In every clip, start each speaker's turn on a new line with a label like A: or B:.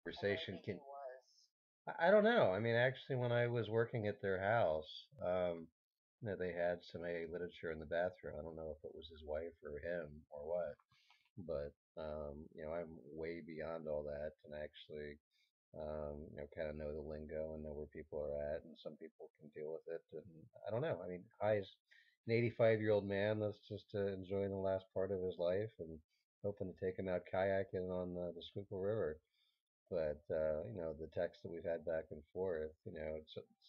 A: conversation can. I don't know. I mean, actually, when I was working at their house, they had some AA literature in the bathroom. I don't know if it was his wife or him or what, but I'm way beyond all that, and actually, kind of know the lingo and know where people are at, and some people can deal with it. And I don't know. I mean, Hi's an 85-year-old man that's just enjoying the last part of his life and hoping to take him out kayaking on the Schuylkill River. But the text that we've had back and forth,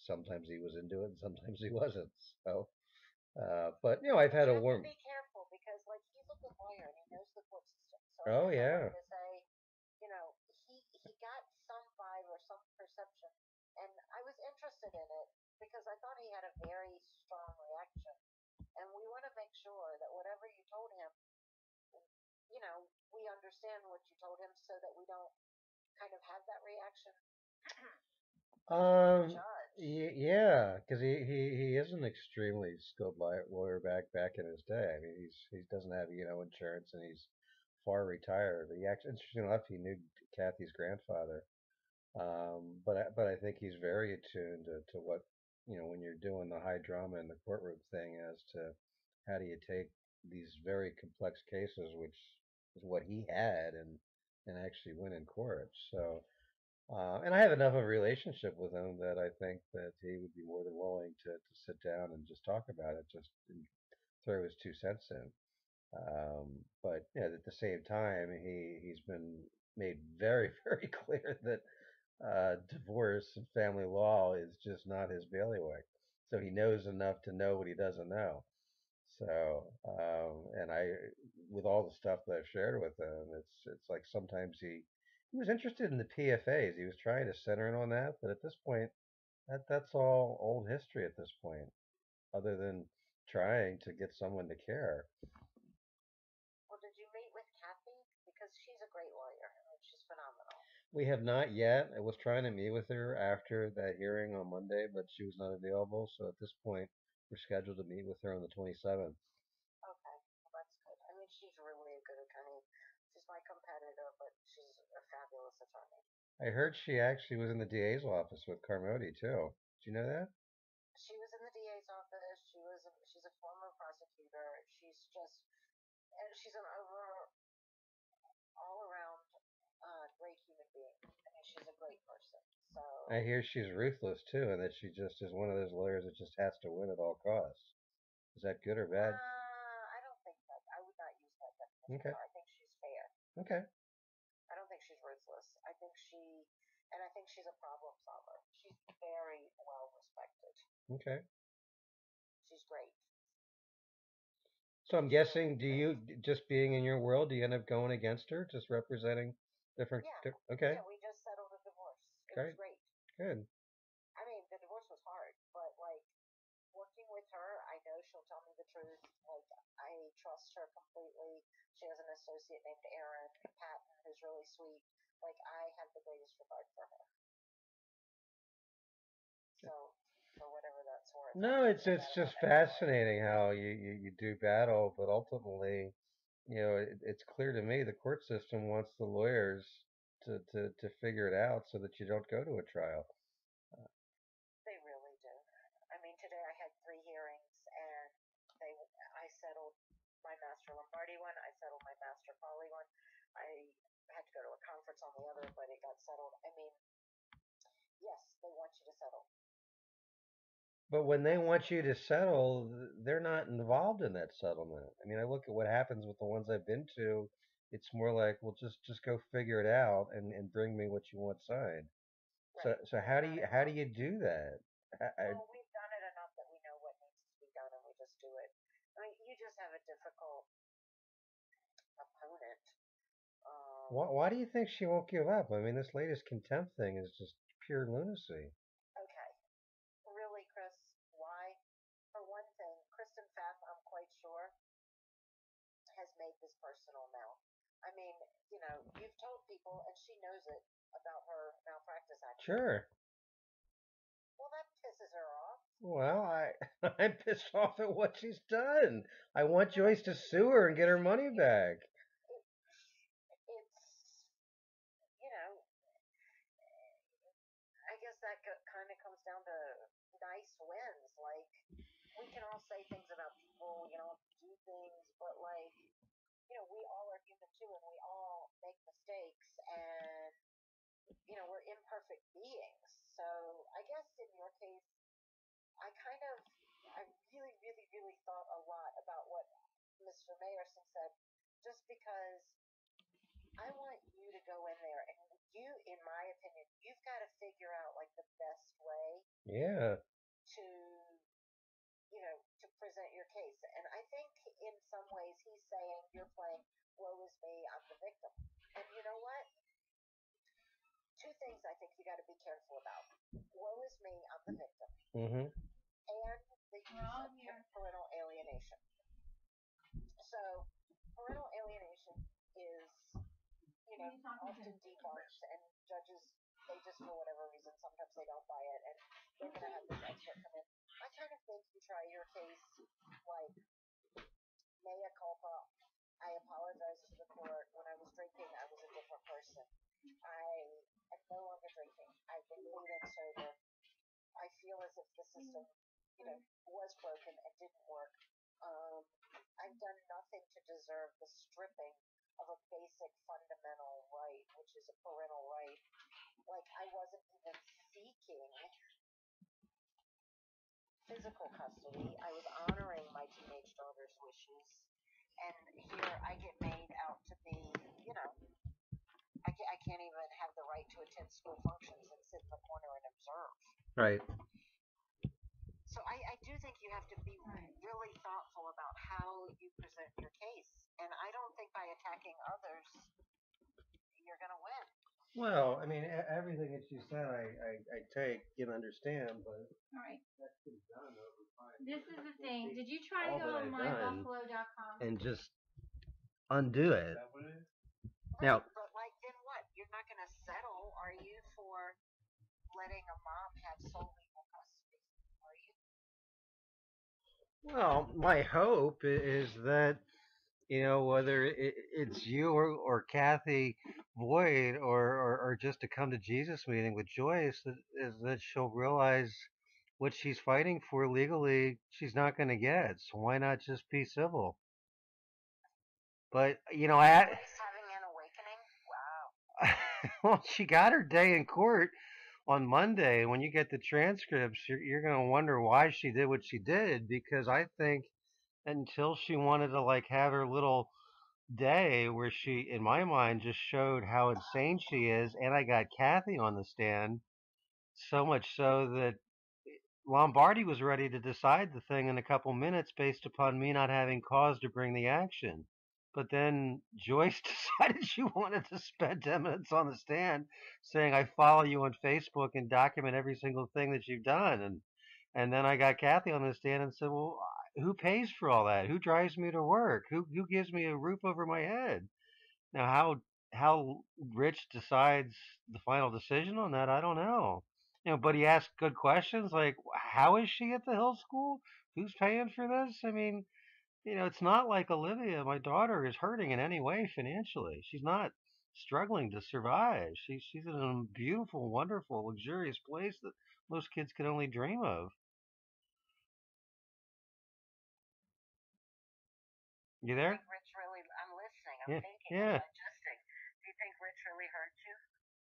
A: sometimes he was into it and sometimes he wasn't. So, but I've had a warm. Be careful because, like, he's a good lawyer and he knows the court system. So oh yeah. To say, he got some vibe or some perception, and I was interested in it because I thought he had a very strong reaction, and we want to make sure that whatever you told him, we understand what you told him so that we don't kind of have that reaction. Yeah, because he is an extremely skilled lawyer back in his day. I mean, he doesn't have insurance, and he's far retired. He actually, interesting enough, he knew Kathy's grandfather. But I think he's very attuned to what when you're doing the high drama in the courtroom thing as to how do you take these very complex cases, which is what he had, and actually win in court. So. And I have enough of a relationship with him that I think that he would be more than willing to sit down and just talk about it, just throw his 2 cents in. But at the same time, he's been made very very clear that divorce and family law is just not his bailiwick. So he knows enough to know what he doesn't know. So, and with all the stuff that I've shared with him, it's like sometimes he was interested in the PFAs. He was trying to center in on that, but at this point, that's all old history at this point. Other than trying to get someone to care. Well, did you meet with Kathy? Because she's a great lawyer. I mean, she's phenomenal. We have not yet. I was trying to meet with her after that hearing on Monday, but she was not available. So at this point, we're scheduled to meet with her on the 27th. Okay, well, that's good. I mean, she's really a good attorney. She's my competitor, but she's a fabulous attorney. I heard she actually was in the DA's office with Carmody too. Did you know that? She was in the DA's office. She's a former prosecutor. She's an all around great human being. I mean, she's a great person. So I hear she's ruthless too, and that she just is one of those lawyers that just has to win at all costs. Is that good or bad? I don't think that. I would not use that definition. Okay. I think she's fair. Okay. I don't think she's ruthless. I think she's a problem solver. She's very well respected. Okay. She's great. So I'm guessing, do you just being in your world, do you end up going against her, just representing different? Yeah. Okay. Yeah, we just settled a divorce. It was great. Good. I mean, the divorce was hard, but like working with her, I know she'll tell me the truth. Like I trust her completely. She has an associate named Erin Patton who's really sweet. Like I have the greatest regard for her. So for whatever that's worth. No, it's just fascinating how you do battle, but ultimately, it's clear to me the court system wants the lawyers to figure it out so that you don't go to a trial. They really do. I mean, today I had 3 hearings, and I settled my Master Lombardi one. I settled my Master Foley one. I had to go to a conference on the other, but it got settled. I mean, yes, they want you to settle. But when they want you to settle, they're not involved in that settlement. I mean, I look at what happens with the ones I've been to. It's more like, well, just go figure it out and bring me what you want signed. Right. So how do you do that? Well, we've done it enough that we know what needs to be done, and we just do it. I mean, you just have a difficult opponent. Why do you think she won't give up? I mean, this latest contempt thing is just pure lunacy. Okay, really, Chris? Why? For one thing, Kristen Pfaff, I'm quite sure, has made this personal now. I mean, you've told people, and she knows it, about her malpractice action. Sure. Well, that pisses her off. Well, I'm pissed off at what she's done. I want Joyce to sue her and get her money back. It's
B: that kind of comes down to nice wins. Like, we can all say things about people, do things, but like, we all are human too, and we all make mistakes, and we're imperfect beings. So I guess in your case, I really, really, really thought a lot about what Mr. Mayerson said, just because I want you to go in there, and you, in my opinion, you've got to figure out like the best way
A: Yeah.
B: to, to present your case. And I think in some ways he's saying you're playing woe is me, I'm the victim. And you know what? Two things I think you got to be careful about. Woe is me, I'm the victim.
A: Mhm.
B: And the use of parental alienation. So parental alienation is, often debunked, and judges, they just, for whatever reason, sometimes they don't buy it, and they're going to have this expert come in. I kind of think you try your case like mea culpa. I apologize to the court. When I was drinking, I was a different person. I am no longer drinking. I've been clean and sober. I feel as if the system, was broken and didn't work. Um, I've done nothing to deserve the stripping of a basic fundamental right, which is a parental right. Like, I wasn't even seeking physical custody. I was honoring my teenage daughter's wishes. And here I get made out to be, you know, I can't even have the right to attend school functions and sit in the corner and observe.
A: Right.
B: So I do think you have to be really thoughtful about how you present your case. And I don't think by attacking others, you're going to win.
A: Well, I mean, everything that you said, I take and understand, but
C: All right.
A: that's been done over time.
C: This is the thing. Did you try to
A: All
C: go
A: that
C: on
A: I've done
C: mybuffalo.com?
A: and just undo it.
D: Is that what it is?
A: Now,
B: But like, then what? You're not going to settle, are you, for letting a mom have sole legal custody? Are you?
A: well, my hope is that whether it's you or Kathy Boyd or just a come to Jesus meeting with Joyce, is that she'll realize what she's fighting for legally, she's not going to get. So why not just be civil? But
B: Joyce having an awakening? Wow.
A: well, she got her day in court on Monday. When you get the transcripts, you're going to wonder why she did what she did, because I think until she wanted to like have her little day where she, in my mind, just showed how insane she is, and I got Kathy on the stand, so much so that Lombardi was ready to decide the thing in a couple minutes based upon me not having cause to bring the action. But then Joyce decided she wanted to spend 10 minutes on the stand saying, I follow you on Facebook and document every single thing that you've done. And then I got Kathy on the stand and said, well, who pays for all that? Who drives me to work? Who gives me a roof over my head? Now, how Rich decides the final decision on that, I don't know. But he asked good questions like, how is she at the Hill School? Who's paying for this? I mean, it's not like Olivia, my daughter, is hurting in any way financially. She's not struggling to survive. She's in a beautiful, wonderful, luxurious place that most kids could only dream of. You there?
B: Rich really, I'm listening, I'm
A: Yeah,
B: thinking,
A: yeah.
B: I'm adjusting. Do you think Rich really hurt you?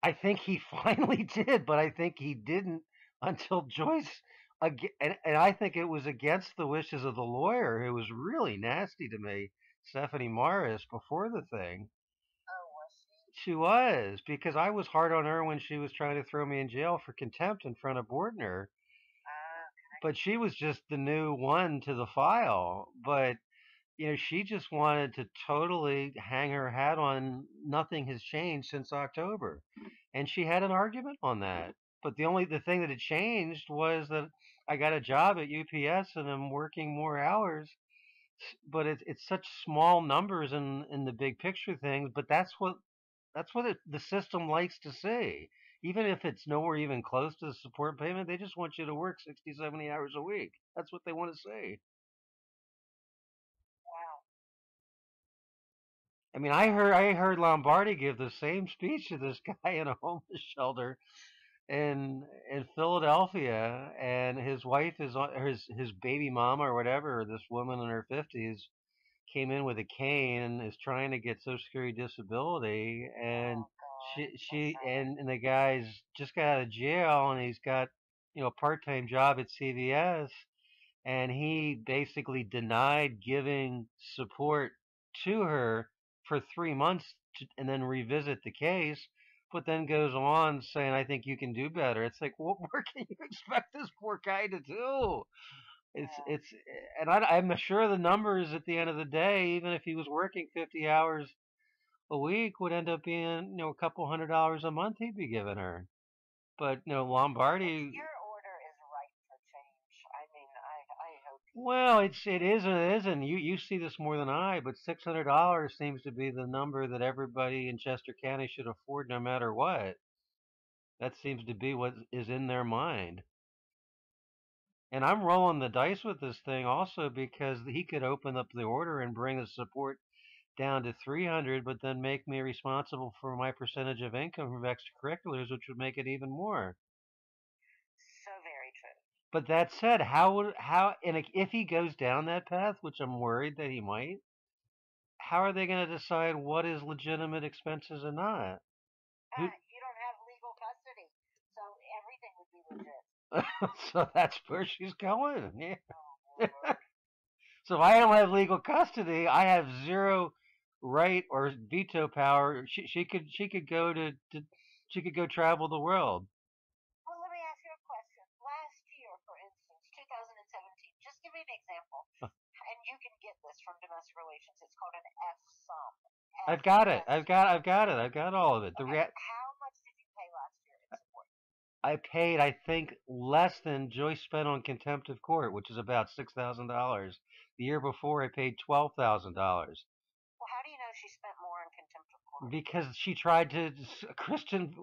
A: I think he finally did, but I think he didn't until Joyce. And I think it was against the wishes of the lawyer, who was really nasty to me, Stephanie Morris, before the thing.
B: Oh, was she?
A: She was, because I was hard on her when she was trying to throw me in jail for contempt in front of Bordner. But she was just the new one to the file. But she just wanted to totally hang her hat on nothing has changed since October. And she had an argument on that. But the thing that had changed was that I got a job at UPS and I'm working more hours. But it's such small numbers in the big picture things. But that's what the system likes to see. Even if it's nowhere even close to the support payment, they just want you to work 60, 70 hours a week. That's what they want to see.
B: Wow.
A: I mean, I heard Lombardi give the same speech to this guy in a homeless shelter, in Philadelphia, and his wife is his baby mama or whatever, this woman in her 50s came in with a cane and is trying to get Social Security disability, and and the guy's just got out of jail, and he's got a part-time job at CVS, and he basically denied giving support to her for 3 months and then revisit the case, but then goes on saying, I think you can do better. It's like, what more can you expect this poor guy to do? It's and I'm sure the numbers at the end of the day, even if he was working 50 hours a week, would end up being a couple $100 a month he'd be giving her. But Lombardi.
B: Your order is ripe for change. I mean, I hope.
A: Well, it is and it isn't. You see this more than I, but $600 seems to be the number that everybody in Chester County should afford, no matter what. That seems to be what is in their mind. And I'm rolling the dice with this thing also because he could open up the order and bring the support down to 300, but then make me responsible for my percentage of income from extracurriculars, which would make it even more.
B: So very true.
A: But that said, and if he goes down that path, which I'm worried that he might, how are they going to decide what is legitimate expenses and not?
B: You don't have legal custody, so everything would be legit.
A: So that's where she's going. Yeah.
B: Oh,
A: So if I don't have legal custody, I have zero right or veto power. She could she could go travel the world.
B: well, let me ask you a question. Last year, for instance, 2017, just give me an example. And you can get this from domestic relations. It's called an F sum.
A: I've got it. I've got it. I've got all of it.
B: How much did you pay last year in support?
A: I paid, I think, less than Joyce spent on contempt of court, which is about $6,000. The year before, I paid $12,000.
B: Well, how do you know she spent more on contempt of court?
A: Because Kristen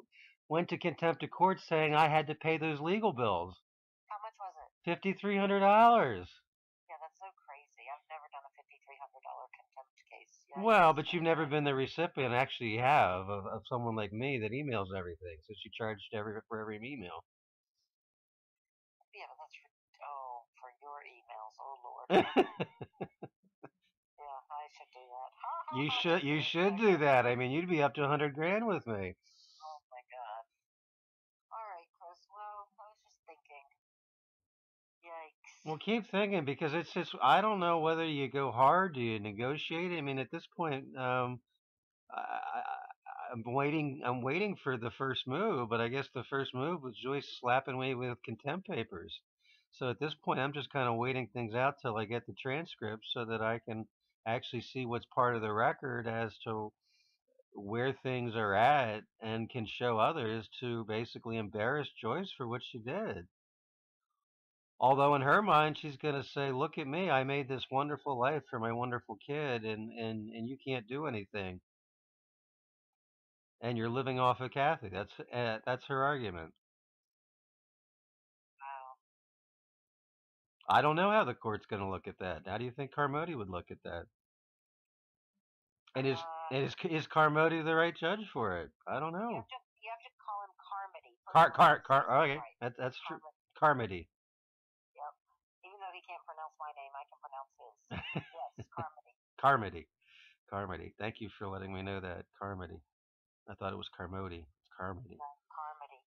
A: went to contempt of court saying I had to pay those legal bills.
B: How much was it?
A: $5,300.
B: Yeah, that's so crazy. I've never done a $5,300 contempt case.
A: Well, but you've never been the recipient, actually you have, of someone like me that emails everything. So she charged for every email.
B: Yeah, but that's for your emails. Oh Lord. Yeah, I should do that.
A: You should do that. I mean, you'd be up to 100 grand with me.
B: Oh my God. All right, Chris. Well, I was just thinking. Yikes.
A: Well, keep thinking because it's just I don't know whether you go hard, do you negotiate? I mean, at this point, I'm waiting. I'm waiting for the first move, but I guess the first move was Joyce slapping me with contempt papers. So at this point, I'm just kind of waiting things out till I get the transcript so that I can actually see what's part of the record as to where things are at and can show others to basically embarrass Joyce for what she did. Although in her mind, she's going to say, "Look at me! I made this wonderful life for my wonderful kid, and you can't do anything, and you're living off of Kathy." That's her argument.
B: Wow.
A: I don't know how the court's going to look at that. How do you think Carmody would look at that? And is Carmody the right judge for it? I don't know.
B: You have to call him Carmody.
A: Okay,
B: right.
A: that's true. Carmody.
B: Yep. Even though he can't pronounce my name, I can pronounce his. Yes, Carmody.
A: Carmody. Carmody. Thank you for letting me know that. Carmody. I thought it was Carmody. It's Carmody.
B: No, Carmody.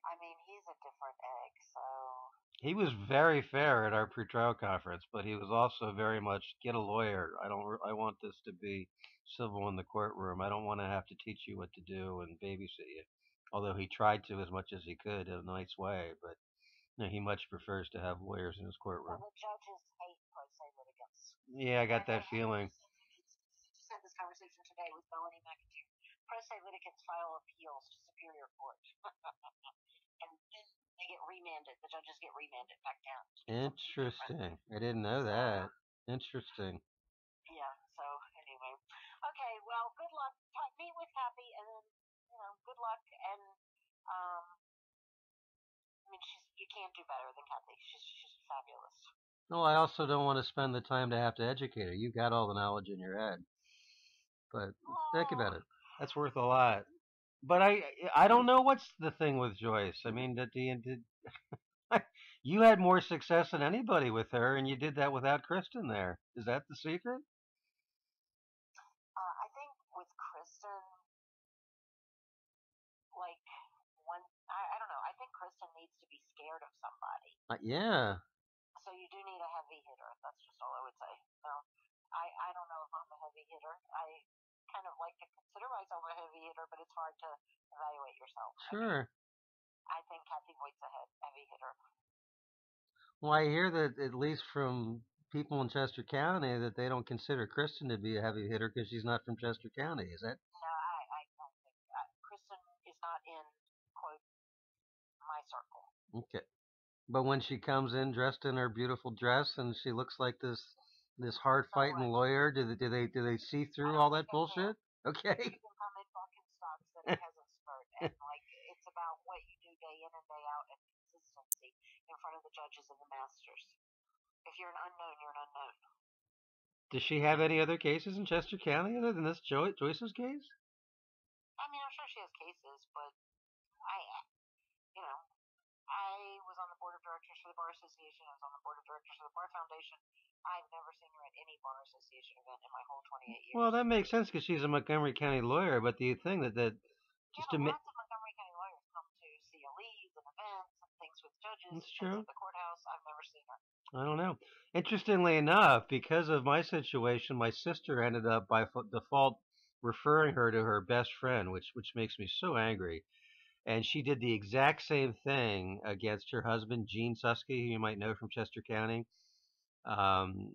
B: I mean, he's a different egg, so.
A: He was very fair at our pretrial conference, but he was also very much get a lawyer. I want this to be civil in the courtroom. I don't want to have to teach you what to do and babysit you. Although he tried to as much as he could in a nice way, but he much prefers to have lawyers in his courtroom.
B: Well, the judges hate pro se litigants.
A: Yeah, I got that feeling.
B: Just had this conversation today with Melanie McAteer. Pro se litigants file appeals to Superior Court. And then they get remanded. The judges get remanded back down.
A: Interesting. I didn't know that. Interesting.
B: Yeah. So anyway, okay. Well, good luck. Meet with Kathy, and then good luck. And I mean, you can't do better than Kathy. She's fabulous.
A: No, I also don't want to spend the time to have to educate her. You've got all the knowledge in your head. But think about it. That's worth a lot. But I don't know what's the thing with Joyce. I mean, did you had more success than anybody with her, and you did that without Kristen there. Is that the secret?
B: I think with Kristen, like I don't know. I think Kristen needs to be scared of somebody.
A: Yeah.
B: So you do need a heavy hitter. That's just all I would say. No, I don't know if I'm a heavy hitter. I kind of like to consider myself a heavy hitter, but it's hard to evaluate yourself.
A: Sure.
B: I think Kathy Boyd's a heavy hitter.
A: Well, I hear that at least from people in Chester County that they don't consider Kristen to be a heavy hitter because she's not from Chester County. Is that?
B: No, I don't think Kristen is not in quote my circle.
A: Okay. But when she comes in dressed in her beautiful dress and she looks like this hard fighting lawyer, do they see through all that bullshit? Okay.
B: You can come in fucking stocks that it hasn't spurred, and like it's about what you do day in and day out and consistency in front of the judges and the masters. If you're an unknown, you're an unknown.
A: Does she have any other cases in Chester County other than this Joyce's case?
B: I mean, I'm sure she has cases, but I, you know, I was on the board of directors for the Bar Association. I was on the board of directors for the Bar Foundation. I've never seen her at any Bar Association event in my whole 28 years.
A: Well, that makes sense because she's a Montgomery County lawyer. But do you think that
B: just yeah, lots of Montgomery County lawyers come to CLEs and events and things with judges.
A: That's true.
B: At the courthouse, I've never seen her.
A: I don't know. Interestingly enough, because of my situation, my sister ended up by default referring her to her best friend, which makes me so angry. And she did the exact same thing against her husband, Gene Susky, who you might know from Chester County.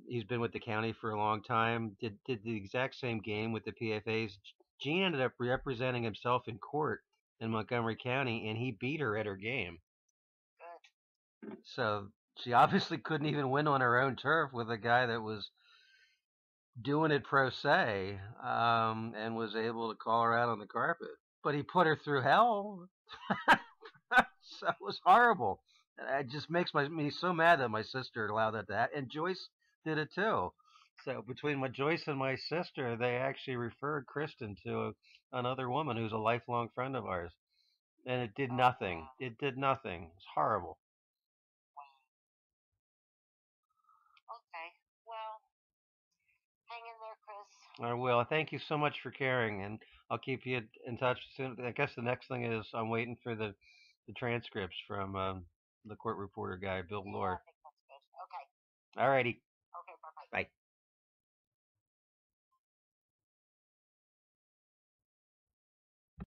A: He's been with the county for a long time. Did the exact same game with the PFAs. Gene ended up representing himself in court in Montgomery County, and he beat her at her game.
B: Good.
A: So she obviously couldn't even win on her own turf with a guy that was doing it pro se, and was able to call her out on the carpet. But he put her through hell. So it was horrible. It just makes me so mad that my sister allowed that to happen. And Joyce did it too. So between my Joyce and my sister, they actually referred Kristen to another woman who's a lifelong friend of ours. And it did nothing. It did nothing. It's horrible.
B: Okay. Well, hang in there, Chris.
A: I will. Thank you so much for caring, and I'll keep you in touch soon. I guess the next thing is I'm waiting for the transcripts from the court reporter guy, Bill Lord.
B: I think that's good. Okay.
A: Alrighty.